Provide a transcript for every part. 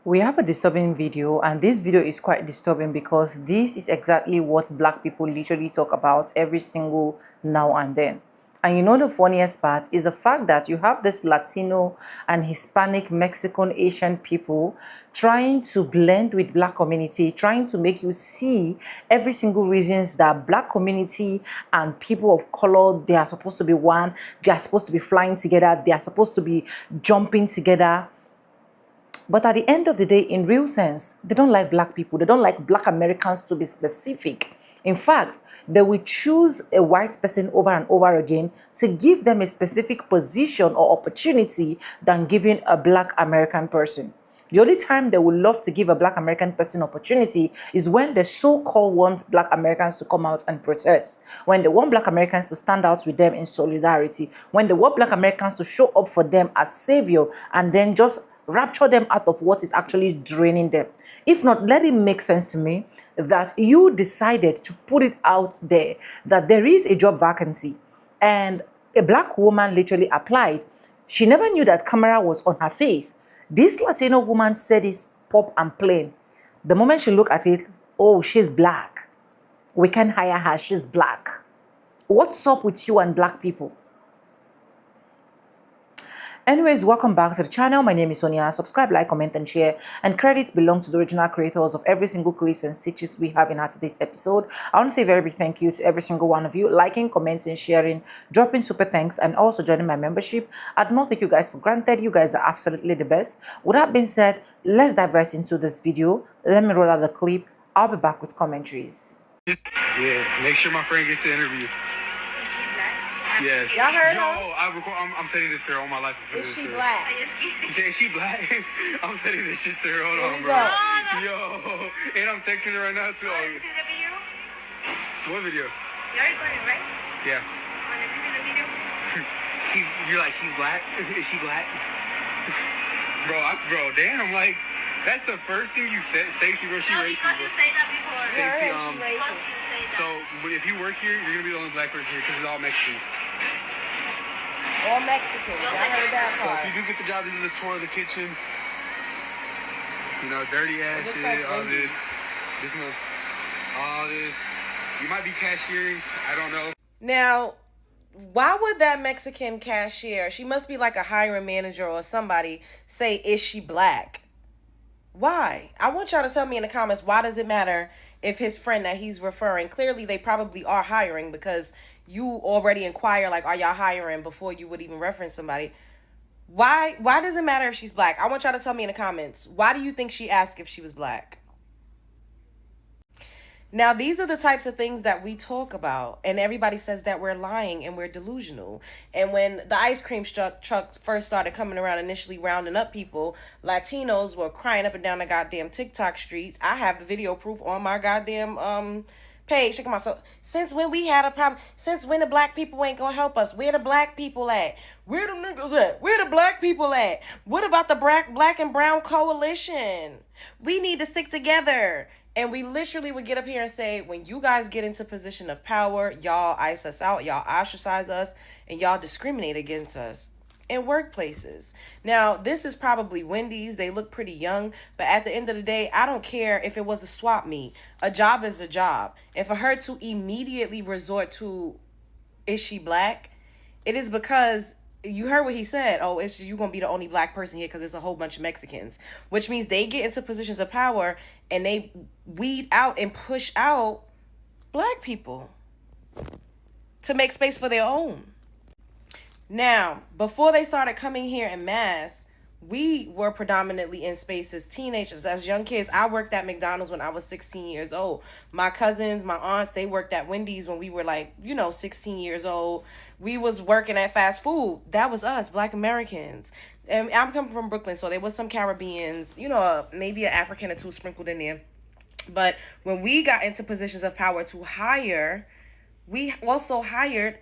We have a disturbing video, and this video is quite disturbing because this is exactly what black people literally talk about every single now and then. And you know, the funniest part is the fact that you have this Latino and Hispanic, Mexican, Asian people trying to blend with black community, trying to make you see every single reasons that black community and people of color, they are supposed to be one, they are supposed to be flying together, they are supposed to be jumping together. But at the end of the day, in real sense, they don't like black people. They don't like black Americans, to be specific. In fact, they will choose a white person over and over again to give them a specific position or opportunity than giving a black American person. The only time they would love to give a black American person opportunity is when the so-called want black Americans to come out and protest, when they want black Americans to stand out with them in solidarity, when they want black Americans to show up for them as savior and then just rapture them out of what is actually draining them. If not, let it make sense to me that you decided to put it out there that there is a job vacancy and a black woman literally applied. She never knew that camera was on her face. This Latino woman said it's pop and plain. The moment she looked at it, oh, she's black. We can hire her, she's black. What's up with you and black people? Anyways, welcome back to the channel. My name is Sonia. Subscribe, like, comment, and share. And credits belong to the original creators of every single clips and stitches we have in our today's episode. I want to say a very big thank you to every single one of you, liking, commenting, sharing, dropping super thanks, and also joining my membership. I do not take you guys for granted. You guys are absolutely the best. With that being said, let's dive right into this video. Let me roll out the clip. I'll be back with commentaries. Yeah, make sure my friend gets the interview. Yes. Y'all heard Yo, her? I'm sending this to her all my life. Is she black? You say, is she black? I'm sending this shit to her. Hold on, we bro. go. Yo, and I'm texting her right now, too. Have you seen the video? What video? You're recording, right? Yeah. Have you seen the video? You're like, she's black? Is she black? Bro, damn, like, that's the first thing you say, Stacey, bro. She No, racist, because bro. you say that before. Stacey, Because you say that. so, but if you work here, you're gonna be the only black person here because it's all Mexicans. All Mexicans. Y'all heard that So part. if you do get the job, this is a tour of the kitchen. You know, dirty ass It looks shit, like all Wendy's. all this. You might be cashiering, I don't know. Now, why would that Mexican cashier, she must be like a hiring manager or somebody, say, is she black? Why? I want y'all to tell me in the comments, why does it matter if his friend that he's referring, clearly they probably are hiring because you already inquire, like, are y'all hiring before you would even reference somebody? Why does it matter if she's black? I want y'all to tell me in the comments, why do you think she asked if she was black? Now, these are the types of things that we talk about, and everybody says that we're lying and we're delusional. And when the ice cream truck first started coming around, initially rounding up people, Latinos were crying up and down the goddamn TikTok streets. I have the video proof on my goddamn page. Check them out. So, since when we had a problem? Since when the black people ain't gonna help us? Where the black people at? Where the niggas at? Where the black people at? What about the black and brown coalition? We need to stick together. And we literally would get up here and say, when you guys get into position of power, y'all ice us out, y'all ostracize us, and y'all discriminate against us in workplaces. Now, this is probably Wendy's. They look pretty young, but at the end of the day, I don't care if it was a swap meet. A job is a job. And for her to immediately resort to, is she black? It is because you heard what he said. Oh, it's you gonna be the only black person here because there's a whole bunch of Mexicans, which means they get into positions of power and they weed out and push out black people to make space for their own. Now, before they started coming here en masse, we were predominantly in spaces, teenagers, as young kids. I worked at McDonald's when I was 16 years old. My cousins, my aunts, they worked at Wendy's when we were 16 years old. We was working at fast food. That was us, black Americans. And I'm coming from Brooklyn, so there was some Caribbeans, maybe an African or two sprinkled in there. But when we got into positions of power to hire, we also hired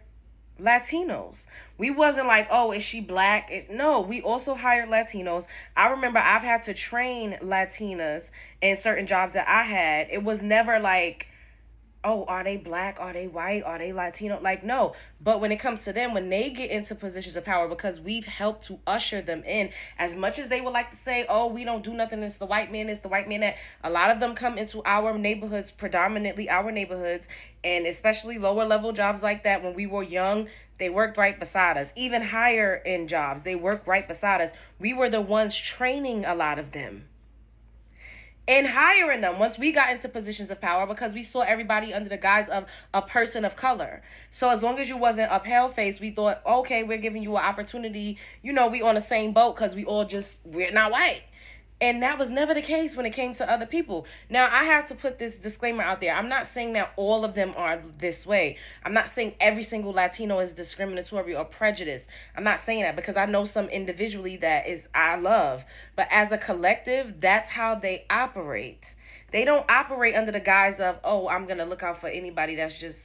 Latinos. We wasn't like, oh, is she black? No, we also hired Latinos. I remember I've had to train Latinas in certain jobs that I had. It was never like, oh, are they black? Are they white? Are they Latino? Like, no. But when it comes to them, when they get into positions of power, because we've helped to usher them in, as much as they would like to say, oh, we don't do nothing, it's the white man, it's the white man that, a lot of them come into our neighborhoods, predominantly our neighborhoods, and especially lower level jobs like that. When we were young, they worked right beside us. Even higher end jobs, they worked right beside us. We were the ones training a lot of them and hiring them once we got into positions of power, because we saw everybody under the guise of a person of color. So as long as you wasn't a pale face, we thought, okay, we're giving you an opportunity. You know, we on the same boat because we're not white. And that was never the case when it came to other people. Now, I have to put this disclaimer out there. I'm not saying that all of them are this way. I'm not saying every single Latino is discriminatory or prejudiced. I'm not saying that, because I know some individually that is I love. But as a collective, that's how they operate. They don't operate under the guise of, oh, I'm going to look out for anybody that's just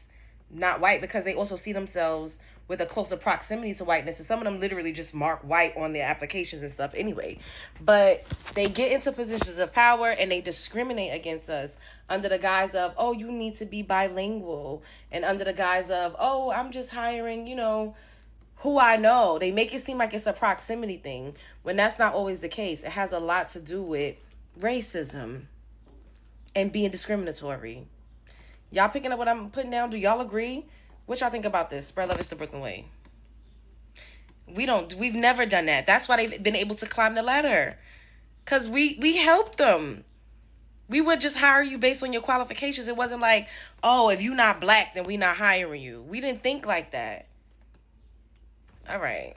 not white, because they also see themselves with a closer proximity to whiteness, and some of them literally just mark white on their applications and stuff anyway. But they get into positions of power and they discriminate against us under the guise of, oh, you need to be bilingual, and under the guise of, oh, I'm just hiring, who I know. They make it seem like it's a proximity thing when that's not always the case. It has a lot to do with racism and being discriminatory. Y'all picking up what I'm putting down? Do y'all agree? What y'all think about this? Spread love is the Brooklyn way. We've never done that. That's why they've been able to climb the ladder. Because we helped them. We would just hire you based on your qualifications. It wasn't like, oh, if you're not black, then we not hiring you. We didn't think like that. All right.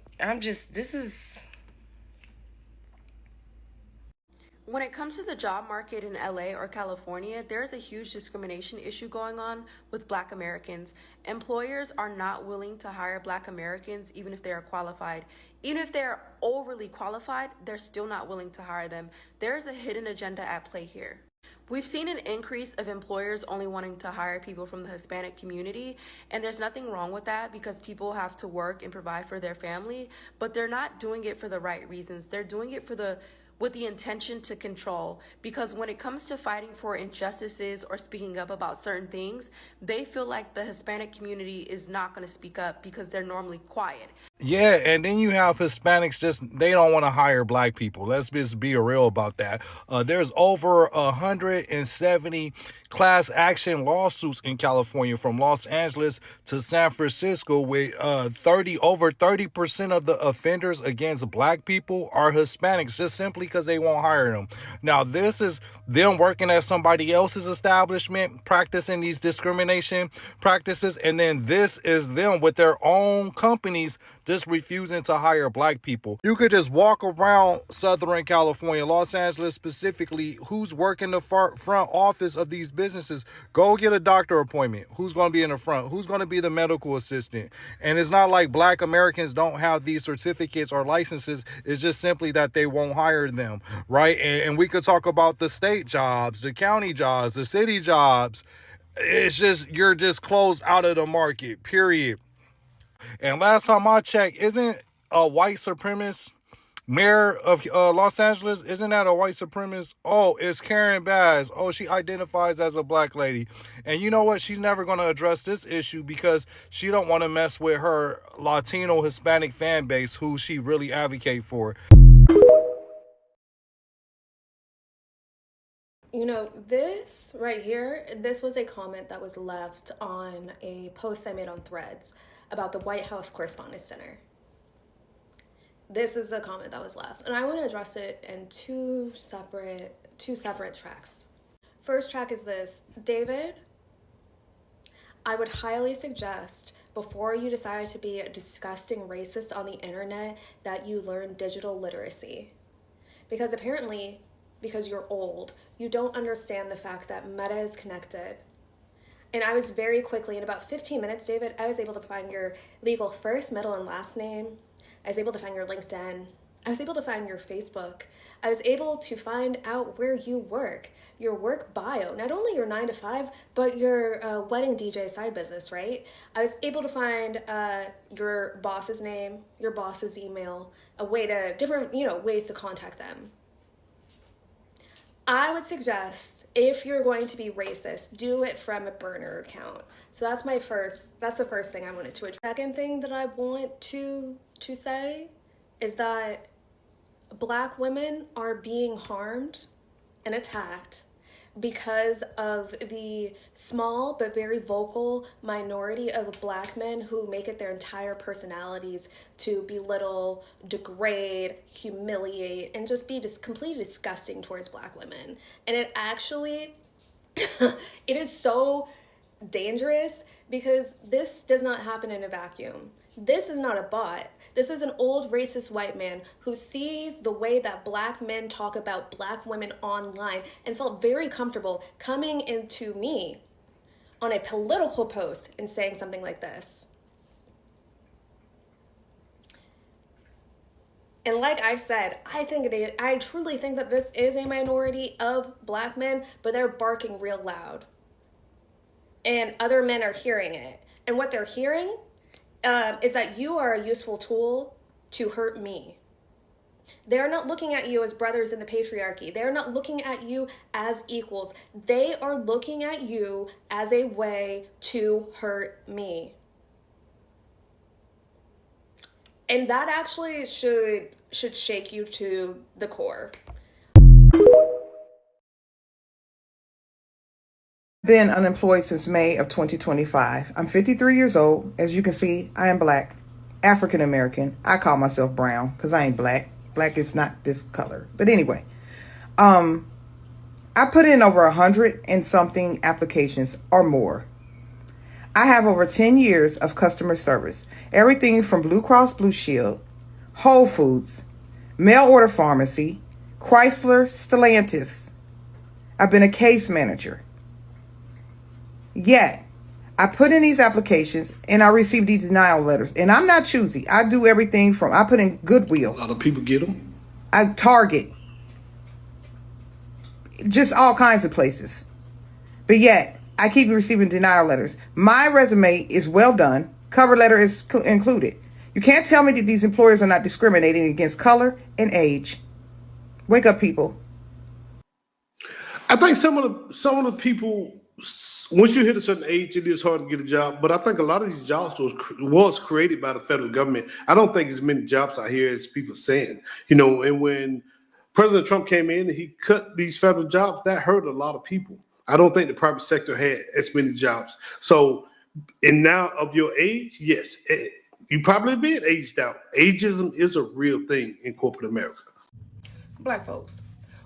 This is... When it comes to the job market in LA or California, there's a huge discrimination issue going on with Black Americans. Employers are not willing to hire Black Americans even if they are qualified. Even if they're overly qualified, they're still not willing to hire them. There's a hidden agenda at play here. We've seen an increase of employers only wanting to hire people from the Hispanic community, and there's nothing wrong with that because people have to work and provide for their family, but they're not doing it for the right reasons. They're doing it with the intention to control, because when it comes to fighting for injustices or speaking up about certain things, they feel like the Hispanic community is not going to speak up because they're normally quiet. Yeah, and then you have Hispanics they don't want to hire black people. Let's just be real about that. There's over 170 class action lawsuits in California from Los Angeles to San Francisco, with over 30% of the offenders against black people are Hispanics, just simply because they won't hire them. Now, this is them working at somebody else's establishment, practicing these discrimination practices, and then this is them with their own companies just refusing to hire black people. You could just walk around Southern California, Los Angeles specifically, who's working the front office of these businesses. Go get a doctor appointment. Who's going to be in the front? Who's going to be the medical assistant? And it's not like Black Americans don't have these certificates or licenses. It's just simply that they won't hire them, right? And we could talk about the state jobs, the county jobs, the city jobs. It's just, you're just closed out of the market, period. And last time I checked, isn't a white supremacist mayor of Los Angeles, isn't that a white supremacist? Oh, it's Karen Bass. Oh, she identifies as a black lady. And you know what? She's never going to address this issue because she don't want to mess with her Latino Hispanic fan base, who she really advocate for. You know, this right here, this was a comment that was left on a post I made on Threads about the White House Correspondents Center. This is the comment that was left, and I want to address it in two separate tracks. First track is this: David, I would highly suggest, before you decide to be a disgusting racist on the internet, that you learn digital literacy. Because apparently, because you're old, you don't understand the fact that meta is connected. And I was very quickly, in about 15 minutes, David, I was able to find your legal first, middle, and last name. I was able to find your LinkedIn. I was able to find your Facebook. I was able to find out where you work, your work bio, not only your 9 to 5, but your wedding DJ side business, right? I was able to find your boss's name, your boss's email, different ways to contact them. I would suggest if you're going to be racist, do it from a burner account. So that's the first thing I wanted to address. Second thing that I want to say is that Black women are being harmed and attacked because of the small but very vocal minority of Black men who make it their entire personalities to belittle, degrade, humiliate, and just be just completely disgusting towards Black women. And it actually, it is so dangerous because this does not happen in a vacuum. This is not a bot. This is an old racist white man who sees the way that Black men talk about Black women online and felt very comfortable coming into me on a political post and saying something like this. And like I said, I truly think that this is a minority of Black men, but they're barking real loud. And other men are hearing it. And what they're hearing is that you are a useful tool to hurt me. They're not looking at you as brothers in the patriarchy. They're not looking at you as equals. They are looking at you as a way to hurt me. And that actually should shake you to the core. Been unemployed since May of 2025. I'm 53 years old. As you can see, I am Black, African American. I call myself brown because I ain't Black. Black is not this color. But anyway, I put in over 100 and something applications or more. I have over 10 years of customer service. Everything from Blue Cross Blue Shield, Whole Foods, mail order pharmacy, Chrysler, Stellantis. I've been a case manager. Yet, I put in these applications and I received these denial letters. And I'm not choosy. I do everything from, I put in Goodwill. A lot of people get them. I Target. Just all kinds of places. But yet, I keep receiving denial letters. My resume is well done. Cover letter is included. You can't tell me that these employers are not discriminating against color and age. Wake up, people. I think some of the people, once you hit a certain age, it is hard to get a job. But I think a lot of these jobs was created by the federal government. I don't think as many jobs out here as people are saying. And when President Trump came in and he cut these federal jobs, that hurt a lot of people. I don't think the private sector had as many jobs. So, and now of your age, yes, you probably been aged out. Ageism is a real thing in corporate America. Black folks,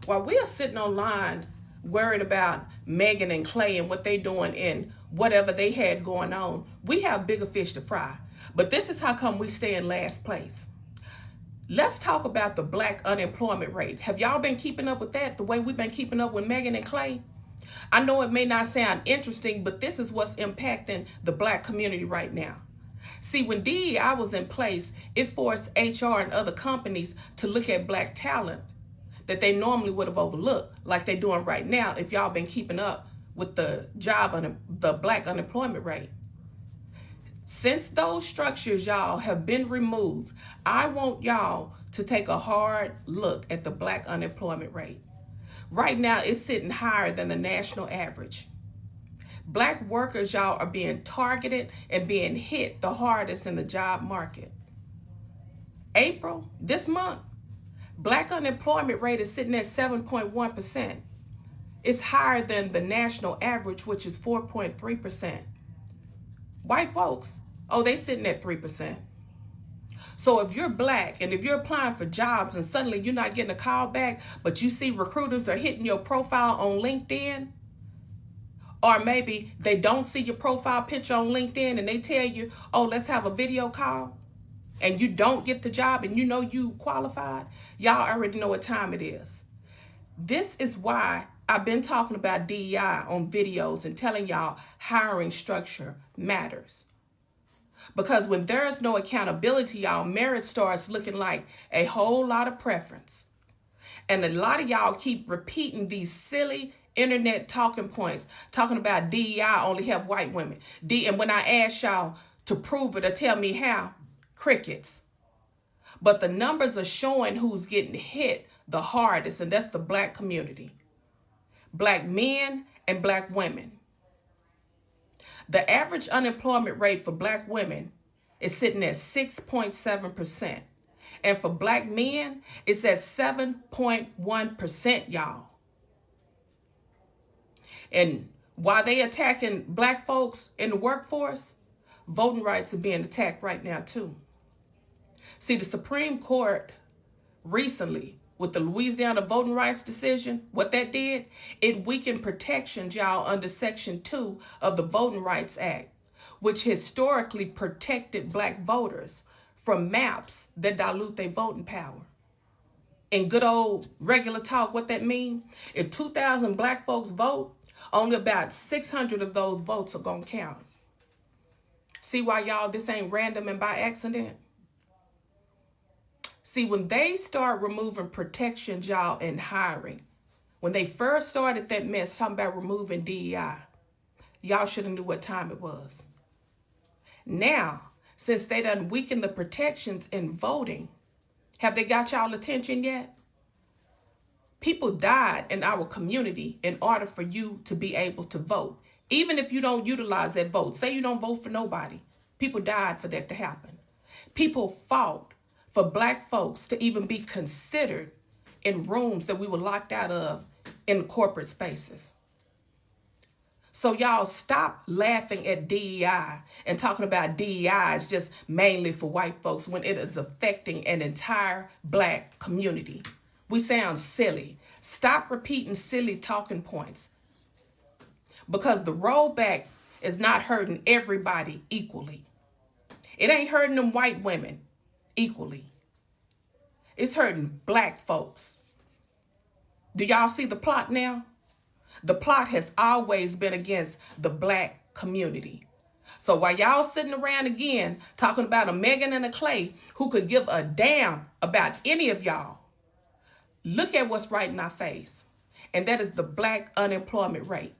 while we are sitting online worried about Megan and Clay and what they doing and whatever they had going on, we have bigger fish to fry. But this is how come we stay in last place. Let's talk about the Black unemployment rate. Have y'all been keeping up with that the way we've been keeping up with Megan and Clay? I know it may not sound interesting, but this is what's impacting the Black community right now. See, when DEI was in place, it forced HR and other companies to look at Black talent that they normally would have overlooked, like they're doing right now if y'all been keeping up with the Black unemployment rate. Since those structures, y'all, have been removed, I want y'all to take a hard look at the Black unemployment rate. Right now, it's sitting higher than the national average. Black workers, y'all, are being targeted and being hit the hardest in the job market. April, this month, Black unemployment rate is sitting at 7.1%. It's higher than the national average, which is 4.3%. White folks, they sitting at 3%. So if you're Black and if you're applying for jobs and suddenly you're not getting a call back, but you see recruiters are hitting your profile on LinkedIn, or maybe they don't see your profile picture on LinkedIn and they tell you, let's have a video call, and you don't get the job and you know you qualified, y'all already know what time it is. This is why I've been talking about DEI on videos and telling y'all hiring structure matters. Because when there's no accountability, y'all, merit starts looking like a whole lot of preference. And a lot of y'all keep repeating these silly internet talking points, talking about DEI only help white women. And when I ask y'all to prove it or tell me how, crickets. But the numbers are showing who's getting hit the hardest, and that's the Black community. Black men and Black women. The average unemployment rate for Black women is sitting at 6.7%. And for Black men, it's at 7.1%, y'all. And while they attacking Black folks in the workforce, voting rights are being attacked right now too. See, the Supreme Court recently, with the Louisiana voting rights decision, what that did, it weakened protections, y'all, under Section 2 of the Voting Rights Act, which historically protected Black voters from maps that dilute their voting power. In good old regular talk, what that mean? If 2,000 Black folks vote, only about 600 of those votes are gonna count. See why, y'all, this ain't random and by accident? See, when they start removing protections, y'all, in hiring, when they first started that mess talking about removing DEI, y'all should have knew what time it was. Now, since they done weakened the protections in voting, have they got y'all attention yet? People died in our community in order for you to be able to vote. Even if you don't utilize that vote, say you don't vote for nobody, people died for that to happen. People fought for Black folks to even be considered in rooms that we were locked out of in corporate spaces. So y'all stop laughing at DEI and talking about DEI is just mainly for white folks when it is affecting an entire Black community. We sound silly. Stop repeating silly talking points, because the rollback is not hurting everybody equally. It ain't hurting them white women equally. It's hurting Black folks. Do y'all see the plot now? The plot has always been against the Black community. So while y'all sitting around again talking about a Megan and a Clay who could give a damn about any of y'all, look at what's right in our face, and that is the Black unemployment rate.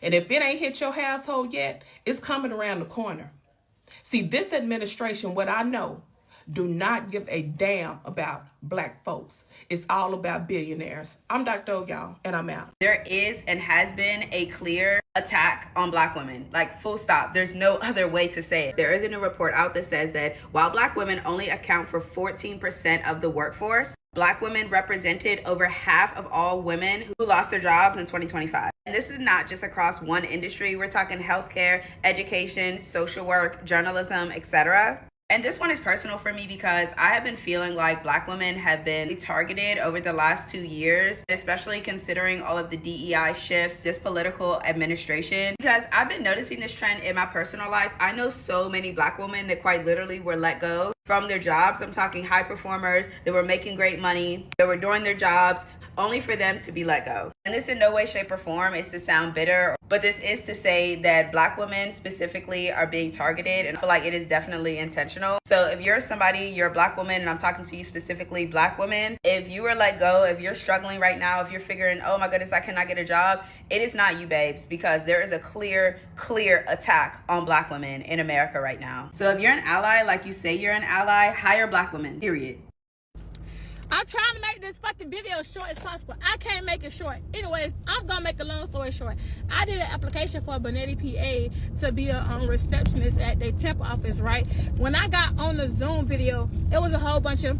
And if it ain't hit your household yet, it's coming around the corner. See, this administration, what I know, do not give a damn about Black folks. It's all about billionaires. I'm Dr. O, y'all, and I'm out. There is and has been a clear attack on Black women, like full stop. There's no other way to say it. There is a new report out that says that while Black women only account for 14% of the workforce, Black women represented over half of all women who lost their jobs in 2025. And this is not just across one industry. We're talking healthcare, education, social work, journalism, etc. And this one is personal for me because I have been feeling like Black women have been targeted over the last 2 years, especially considering all of the DEI shifts, this political administration. Because I've been noticing this trend in my personal life. I know so many Black women that quite literally were let go from their jobs. I'm talking high performers that were making great money, that were doing their jobs, only for them to be let go. And this in no way, shape, or form is to sound bitter, but this is to say that Black women specifically are being targeted, and I feel like it is definitely intentional. So if you're somebody, you're a Black woman, and I'm talking to you specifically Black women, if you were let go, if you're struggling right now, if you're figuring, oh my goodness, I cannot get a job, it is not you, babes, because there is a clear attack on Black women in America right now. So if you're an ally, like you say you're an ally, hire Black women, period. I'm trying to make this fucking video as short as possible. I can't make it short. Anyways, I'm gonna make a long story short. I did an application for Bonetti, PA to be a receptionist at their temp office, right? When I got on the Zoom video, it was a whole bunch of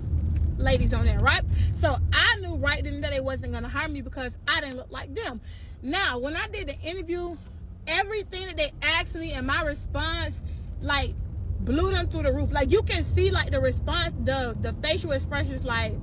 ladies on there, right? So I knew right then that they wasn't gonna hire me because I didn't look like them. Now, when I did the interview, everything that they asked me and my response, like, blew them through the roof. Like, you can see, like, the response, the facial expressions, like,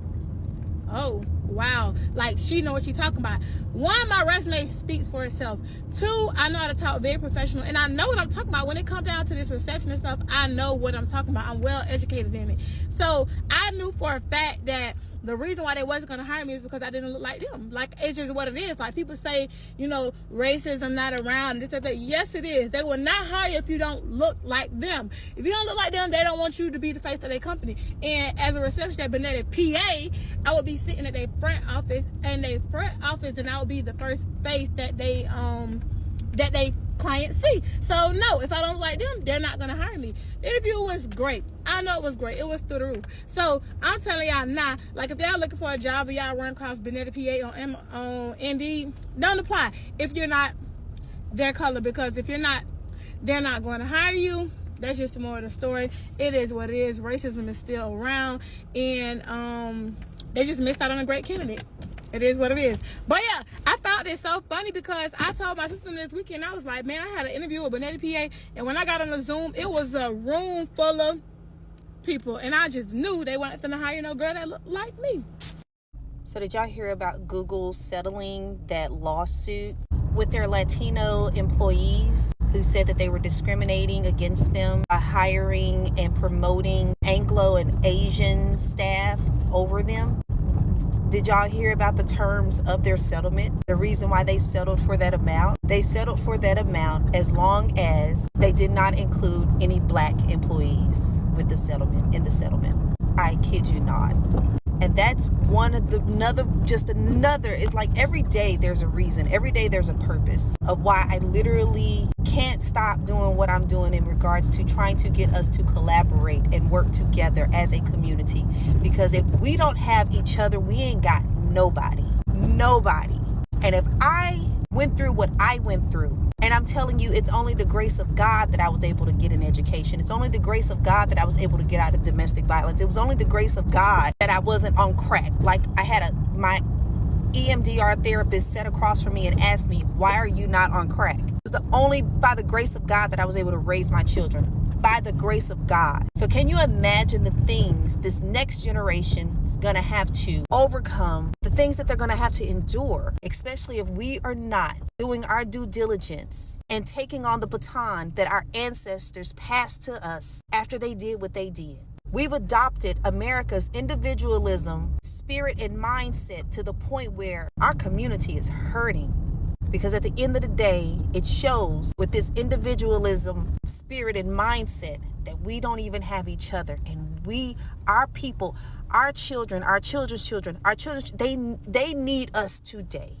oh, wow. Like, she know what she's talking about. One, my resume speaks for itself. Two, I know how to talk very professional. And I know what I'm talking about. When it comes down to this receptionist stuff, I know what I'm talking about. I'm well educated in it. So I knew for a fact that the reason why they wasn't going to hire me is because I didn't look like them. Like, it's just what it is. Like, people say, you know, racism not around. This, that. Yes, it is. They will not hire you if you don't look like them. If you don't look like them, they don't want you to be the face of their company. And as a receptionist at Bonetti, PA, I would be sitting at their front office, and I would be the first face that they client C. So no, if I don't like them, they're not gonna hire me. The interview was great. I know it was great. It was through the roof. So I'm telling y'all now, like if y'all looking for a job and y'all run across Benetti PA on Indeed, don't apply if you're not their color, because if you're not, they're not going to hire you. That's just the moral of the story. It is what it is. Racism is still around, and they just missed out on a great candidate. It is what it is. But yeah, I found it so funny because I told my sister this weekend, I was like, man, I had an interview with Benetti PA, and when I got on the Zoom, it was a room full of people, and I just knew they weren't gonna hire no girl that looked like me. So did y'all hear about Google settling that lawsuit with their Latino employees who said that they were discriminating against them by hiring and promoting Anglo and Asian staff over them? Did y'all hear about the terms of their settlement? The reason why they settled for that amount? They settled for that amount as long as they did not include any black employees with the settlement, in the settlement. I kid you not. And that's one of the another, it's like every day there's a reason, every day there's a purpose of why I literally can't stop doing what I'm doing in regards to trying to get us to collaborate and work together as a community. Because if we don't have each other, we ain't got nobody. And if I went through what I went through, and I'm telling you, it's only the grace of God that I was able to get an education. It's only the grace of God that I was able to get out of domestic violence. It was only the grace of God that I wasn't on crack. Like I had my EMDR therapist sat across from me and asked me, why are you not on crack? It's only by the grace of God that I was able to raise my children. By the grace of God. So can you imagine the things this next generation is going to have to overcome, the things that they're going to have to endure, especially if we are not doing our due diligence and taking on the baton that our ancestors passed to us after they did what they did. We've adopted America's individualism, spirit, and mindset to the point where our community is hurting. Because at the end of the day, it shows with this individualism, spirit, and mindset that we don't even have each other. And our people, our children, our children's children, they need us today.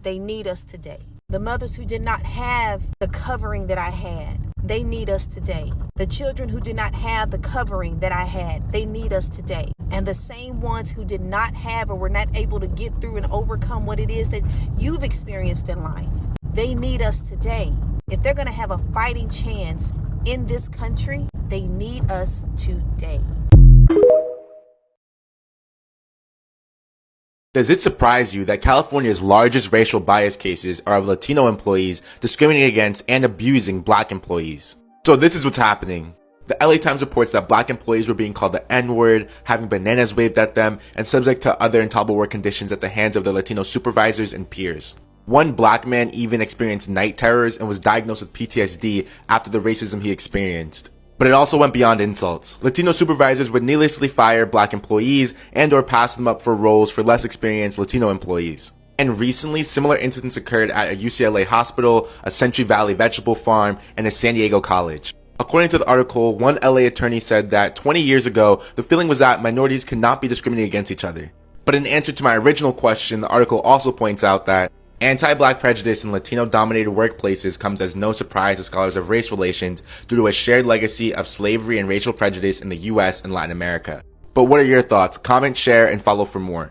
They need us today. The mothers who did not have the covering that I had, they need us today. The children who did not have the covering that I had, they need us today. And the same ones who did not have or were not able to get through and overcome what it is that you've experienced in life, they need us today. If they're going to have a fighting chance in this country, they need us today. Does it surprise you that California's largest racial bias cases are of Latino employees discriminating against and abusing black employees? So this is what's happening. The LA Times reports that black employees were being called the N-word, having bananas waved at them, and subject to other intolerable work conditions at the hands of their Latino supervisors and peers. One black man even experienced night terrors and was diagnosed with PTSD after the racism he experienced. But it also went beyond insults. Latino supervisors would needlessly fire black employees and or pass them up for roles for less experienced Latino employees. And recently, similar incidents occurred at a UCLA hospital, a Century Valley vegetable farm, and a San Diego college. According to the article, one LA attorney said that 20 years ago, the feeling was that minorities could not be discriminated against each other. But in answer to my original question, the article also points out that anti-black prejudice in Latino-dominated workplaces comes as no surprise to scholars of race relations due to a shared legacy of slavery and racial prejudice in the US and Latin America. But what are your thoughts? Comment, share, and follow for more.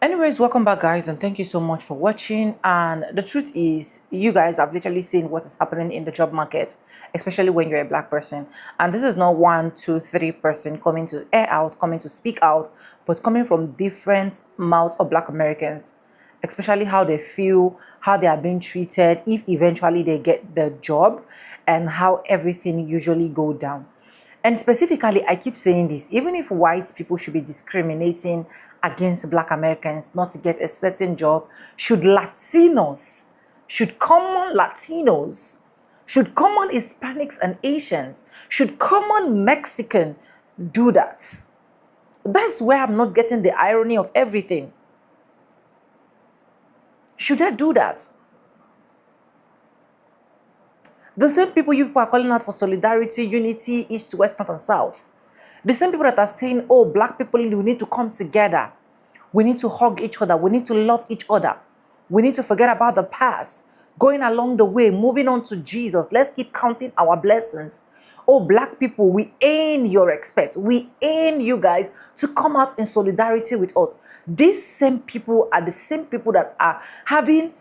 Anyways, welcome back, guys, and thank you so much for watching. And the truth is, you guys have literally seen what is happening in the job market, especially when you're a black person. And this is not 1, 2, 3 person coming to air out, coming to speak out, but coming from different mouths of black Americans, especially how they feel, how they are being treated if eventually they get the job, and how everything usually go down. And specifically, I keep saying this, even if white people should be discriminating against black Americans not to get a certain job, should Latinos, should common Latinos, should common Hispanics and Asians, should common Mexican do that? That's where I'm not getting the irony of everything. Should they do that? The same people you people are calling out for solidarity, unity, east, west, north, and south. The same people that are saying, oh, black people, we need to come together. We need to hug each other. We need to love each other. We need to forget about the past. Going along the way, moving on to Jesus. Let's keep counting our blessings. Oh, black people, we aim your respect. We aim you guys to come out in solidarity with us. These same people are the same people that are having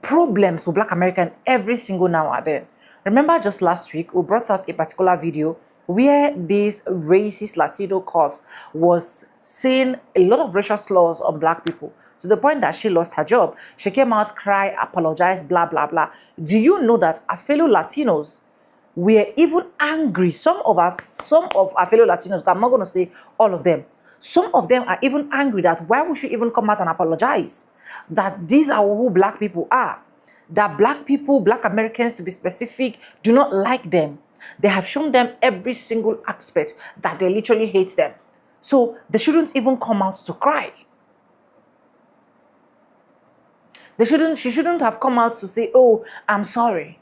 problems with Black American every single now and then. Remember just last week, we brought out a particular video where this racist Latino cops was saying a lot of racial slurs on Black people to the point that she lost her job. She came out, cry, apologize, blah, blah, blah. Do you know that our fellow Latinos were even angry? Some of our fellow Latinos, I'm not going to say all of them, some of them are even angry that why would you even come out and apologize? That these are who Black people are. That Black people, Black Americans to be specific, do not like them. They have shown them every single aspect that they literally hate them. So they shouldn't even come out to cry. She shouldn't have come out to say, oh, I'm sorry.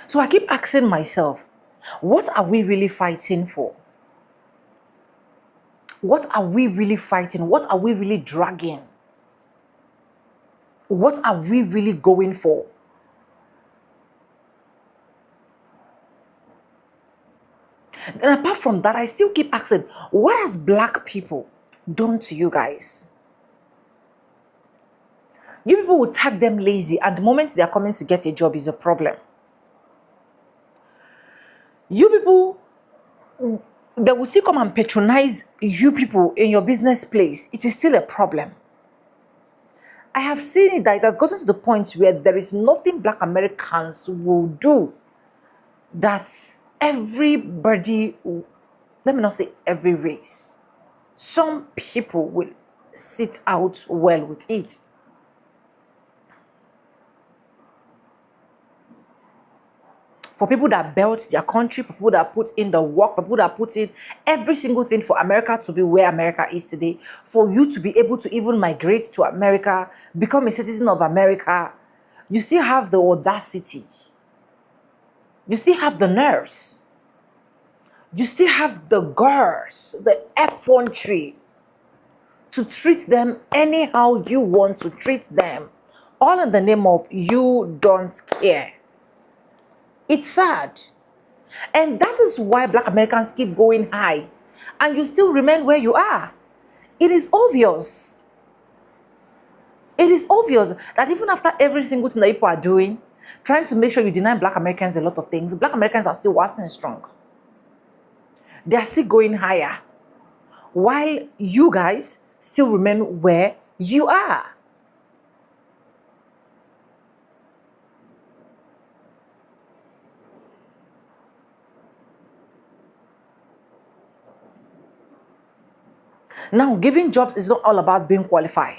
So I keep asking myself, what are we really fighting for? What are we really fighting? What are we really dragging? What are we really going for? And apart from that, I still keep asking, what has Black people done to you guys? You people will tag them lazy, and the moment they are coming to get a job is a problem. You people, they will still come and patronize you people in your business place. It is still a problem. I have seen it that it has gotten to the point where there is nothing Black Americans will do that everybody, let me not say every race, some people will sit out well with it. For people that built their country, for people that put in the work, for people that put in every single thing for America to be where America is today, for you to be able to even migrate to America, become a citizen of America, you still have the audacity. You still have the nerves. You still have the girls, the effrontery to treat them anyhow you want to treat them, all in the name of you don't care. It's sad. And that is why Black Americans keep going high and you still remain where you are. It is obvious. It is obvious that even after every single thing that people are doing, trying to make sure you deny Black Americans a lot of things, Black Americans are still wasting strong. They are still going higher, while you guys still remain where you are. Now, giving jobs is not all about being qualified.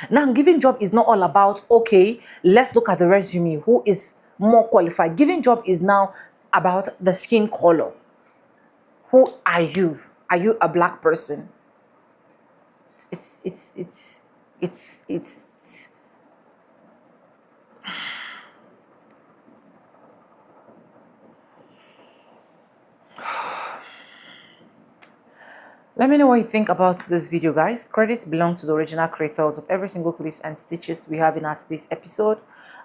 Now, giving job is not all about, okay, let's look at the resume. Who is more qualified? Giving job is now about the skin color. Who are you? Are you a Black person? It's Let me know what you think about this video, guys. Credits belong to the original creators of every single clips and stitches we have in at this episode.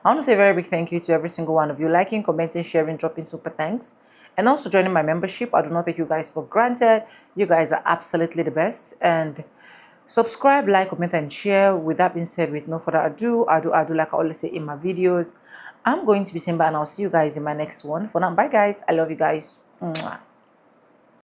I want to say a very big thank you to every single one of you liking, commenting, sharing, dropping super thanks, and also joining my membership. I do not take you guys for granted. You guys are absolutely the best. And subscribe, like, comment, and share. With that being said, with no further ado, I do like I always say in my videos, I'm going to be Simba, and I'll see you guys in my next one. For now, bye guys. I love you guys. Mwah.